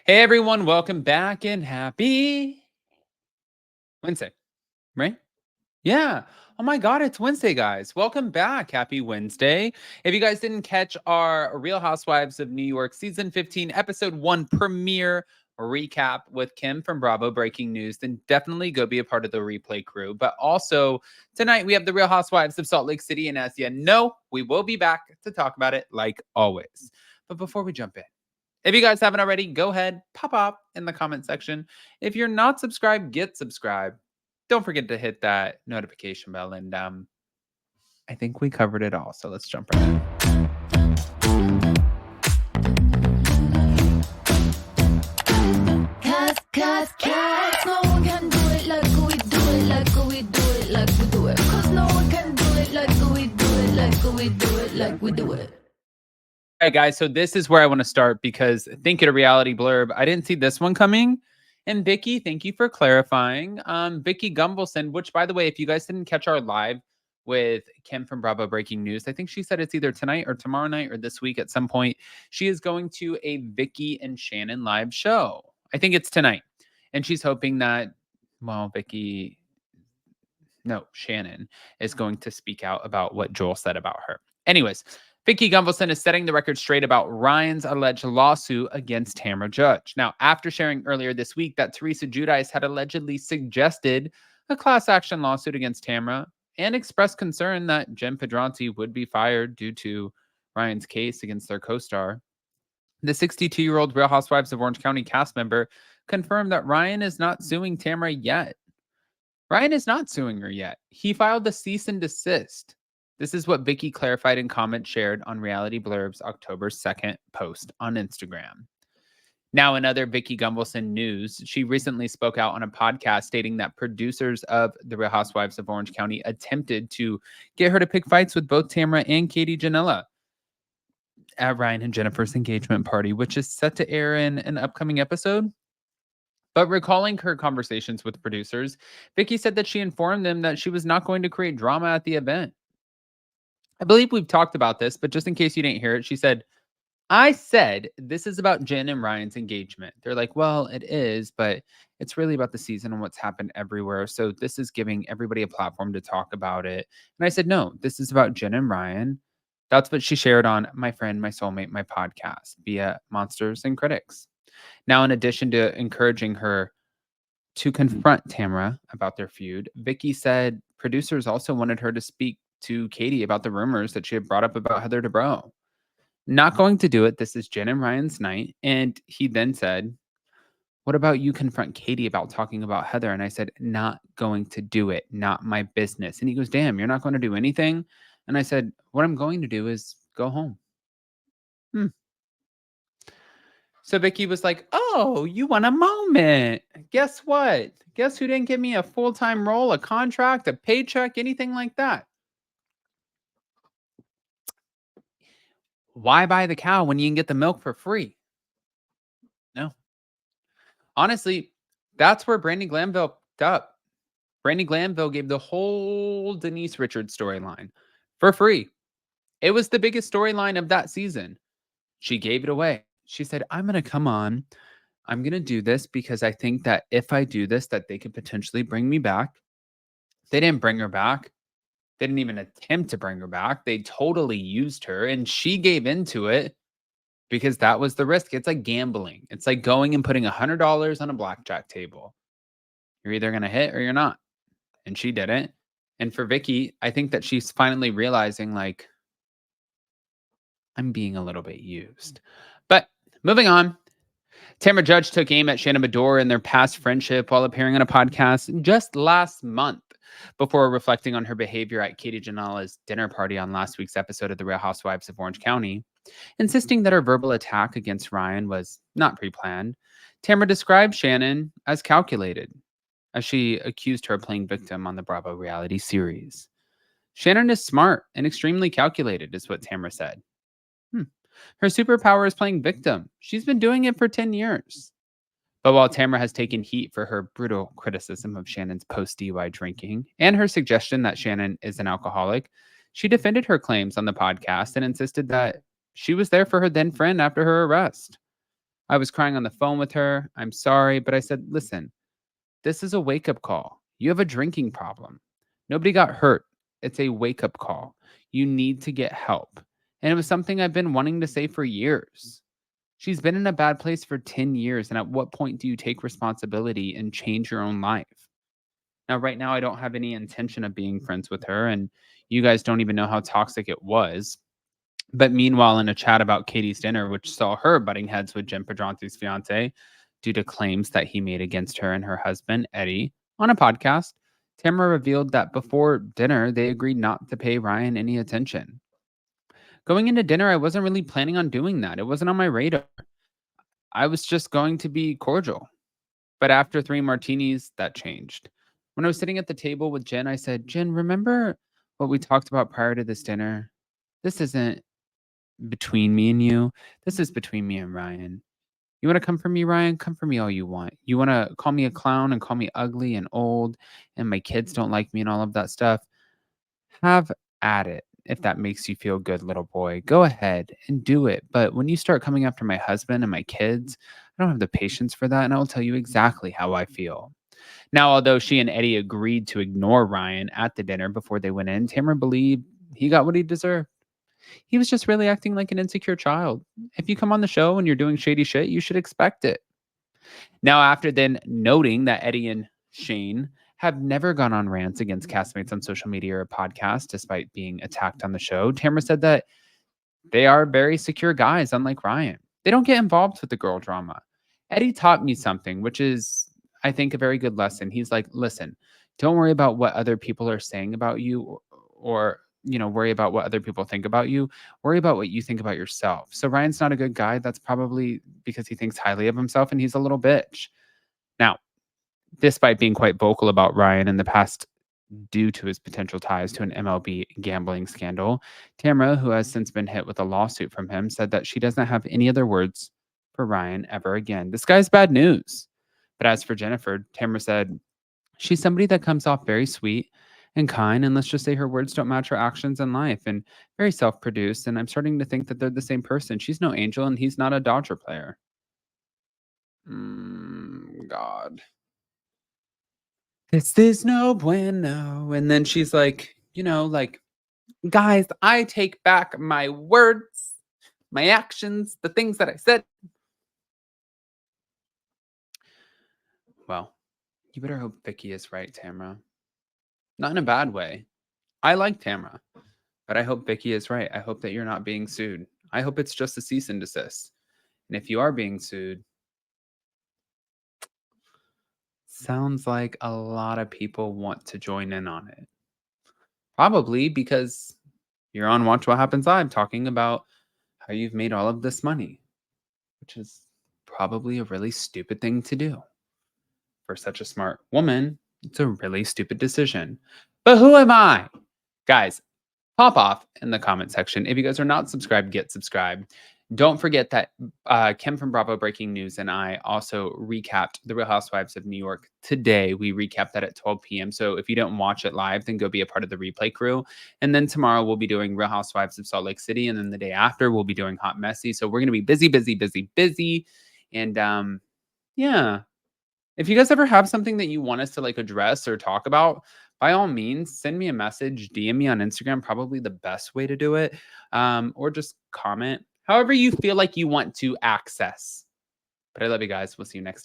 Hey everyone, welcome back and happy Wednesday, right? Yeah. Oh my God, it's Wednesday, guys. Welcome back. Happy Wednesday. If you guys didn't catch our Real Housewives of New York season 15, episode 1 premiere recap with Kim from Bravo Breaking News, then definitely go be a part of the replay crew. But also, tonight we have the Real Housewives of Salt Lake City. And as you know, we will be back to talk about it like always. But before we jump in, if you guys haven't already, go ahead, pop up in the comment section. If you're not subscribed, get subscribed. Don't forget to hit that notification bell. And I think we covered it all. So let's jump right in. Cause no one can do it like we do it, like we do it, like we do it. Cause no one can do it like we do it, like we do it, like we do it. All right, guys. So this is where I want to start because think it a reality blurb. I didn't see this one coming. And Vicki, thank you for clarifying. Vicki Gumbelson, which, by the way, if you guys didn't catch our live with Kim from Bravo Breaking News, I think she said it's either tonight or tomorrow night or this week at some point. She is going to a Vicki and Shannon live show. I think it's tonight. And she's hoping that, well, Shannon is going to speak out about what Joel said about her. Anyways, Vicki Gunvalson is setting the record straight about Ryan's alleged lawsuit against Tamra Judge. Now, after sharing earlier this week that Teresa Giudice had allegedly suggested a class action lawsuit against Tamra and expressed concern that Jen Pedranti would be fired due to Ryan's case against their co-star, the 62-year-old Real Housewives of Orange County cast member confirmed that Ryan is not suing Tamra yet. Ryan is not suing her yet. He filed the cease and desist. This is what Vicki clarified in comments shared on Reality Blurb's October 2nd post on Instagram. Now, in other Vicki Gumbelson news, she recently spoke out on a podcast stating that producers of The Real Housewives of Orange County attempted to get her to pick fights with both Tamra and Katie Janela at Ryan and Jennifer's engagement party, which is set to air in an upcoming episode. But recalling her conversations with producers, Vicki said that she informed them that she was not going to create drama at the event. I believe we've talked about this, but just in case you didn't hear it, she said, I said this is about Jen and Ryan's engagement. They're like, well, it is, but it's really about the season and what's happened everywhere. So this is giving everybody a platform to talk about it. And I said, no, this is about Jen and Ryan. That's what she shared on My Friend, My Soulmate, My Podcast via Monsters and Critics. Now, in addition to encouraging her to confront Tamra about their feud, Vicki said producers also wanted her to speak to Katie about the rumors that she had brought up about Heather Dubrow. Not going to do it. This is Jen and Ryan's night. And he then said, what about you confront Katie about talking about Heather? And I said, not going to do it. Not my business. And he goes, damn, you're not going to do anything? And I said, what I'm going to do is go home. So Vicki was like, oh, you want a moment. Guess what? Guess who didn't give me a full-time role, a contract, a paycheck, anything like that? Why buy the cow when you can get the milk for free? No. Honestly, that's where Brandi Glanville up. Brandi Glanville gave the whole Denise Richards storyline for free. It was the biggest storyline of that season. She gave it away. She said, I'm going to come on. I'm going to do this because I think that if I do this, that they could potentially bring me back. They didn't bring her back. They didn't even attempt to bring her back. They totally used her and she gave into it because that was the risk. It's like gambling. It's like going and putting $100 on a blackjack table. You're either going to hit or you're not. And she didn't. And for Vicki, I think that she's finally realizing like, I'm being a little bit used. But moving on. Tamra Judge took aim at Shannon Medore and their past friendship while appearing on a podcast just last month before reflecting on her behavior at Katie Janela's dinner party on last week's episode of The Real Housewives of Orange County, insisting that her verbal attack against Ryan was not pre-planned. Tamra described Shannon as calculated, as she accused her of playing victim on the Bravo reality series. Shannon is smart and extremely calculated, is what Tamra said. Her superpower is playing victim. She's been doing it for 10 years. But while Tamra has taken heat for her brutal criticism of Shannon's post-DUI drinking and her suggestion that Shannon is an alcoholic, she defended her claims on the podcast and insisted that she was there for her then friend after her arrest. I was crying on the phone with her. I'm sorry, but I said, listen, this is a wake up call. You have a drinking problem. Nobody got hurt. It's a wake up call. You need to get help. And it was something I've been wanting to say for years. She's been in a bad place for 10 years. And at what point do you take responsibility and change your own life? Now, right now, I don't have any intention of being friends with her. And you guys don't even know how toxic it was. But meanwhile, in a chat about Katie's dinner, which saw her butting heads with Jim Pedrante's fiance due to claims that he made against her and her husband, Eddie, on a podcast, Tamra revealed that before dinner, they agreed not to pay Ryan any attention. Going into dinner, I wasn't really planning on doing that. It wasn't on my radar. I was just going to be cordial. But after 3 martinis, that changed. When I was sitting at the table with Jen, I said, Jen, remember what we talked about prior to this dinner? This isn't between me and you. This is between me and Ryan. You want to come for me, Ryan? Come for me all you want. You want to call me a clown and call me ugly and old and my kids don't like me and all of that stuff? Have at it. If that makes you feel good, little boy, go ahead and do it. But when you start coming after my husband and my kids, I don't have the patience for that. And I will tell you exactly how I feel. Now, although she and Eddie agreed to ignore Ryan at the dinner before they went in, Tamara believed he got what he deserved. He was just really acting like an insecure child. If you come on the show and you're doing shady shit, you should expect it. Now, after then noting that Eddie and Shane have never gone on rants against castmates on social media or podcasts, despite being attacked on the show, Tamara said that they are very secure guys, unlike Ryan. They don't get involved with the girl drama. Eddie taught me something, which is, I think, a very good lesson. He's like, listen, don't worry about what other people are saying about you or worry about what other people think about you. Worry about what you think about yourself. So Ryan's not a good guy. That's probably because he thinks highly of himself and he's a little bitch. Now, despite being quite vocal about Ryan in the past due to his potential ties to an MLB gambling scandal, Tamra, who has since been hit with a lawsuit from him, said that she doesn't have any other words for Ryan ever again. This guy's bad news. But as for Jennifer, Tamra said, she's somebody that comes off very sweet and kind, and let's just say her words don't match her actions in life, and very self-produced, and I'm starting to think that they're the same person. She's no angel, and he's not a Dodger player. God. This is no bueno. And then she's like, guys, I take back my words, my actions, the things that I said. Well, you better hope Vicki is right, Tamra. Not in a bad way. I like Tamra, but I hope Vicki is right. I hope that you're not being sued. I hope it's just a cease and desist. And if you are being sued, sounds like a lot of people want to join in on it. Probably because you're on Watch What Happens Live talking about how you've made all of this money, which is probably a really stupid thing to do. For such a smart woman, it's a really stupid decision. But who am I? Guys, pop off in the comment section. If you guys are not subscribed, get subscribed. Don't forget that Kim from Bravo Breaking News and I also recapped The Real Housewives of New York today. We recapped that at 12 p.m. So if you didn't watch it live, then go be a part of the replay crew. And then tomorrow we'll be doing Real Housewives of Salt Lake City. And then the day after we'll be doing Hot Messy. So we're going to be busy, busy, busy, busy. And yeah. If you guys ever have something that you want us to address or talk about, by all means, send me a message, DM me on Instagram, probably the best way to do it, or just comment, however you feel like you want to access. But I love you guys. We'll see you next time.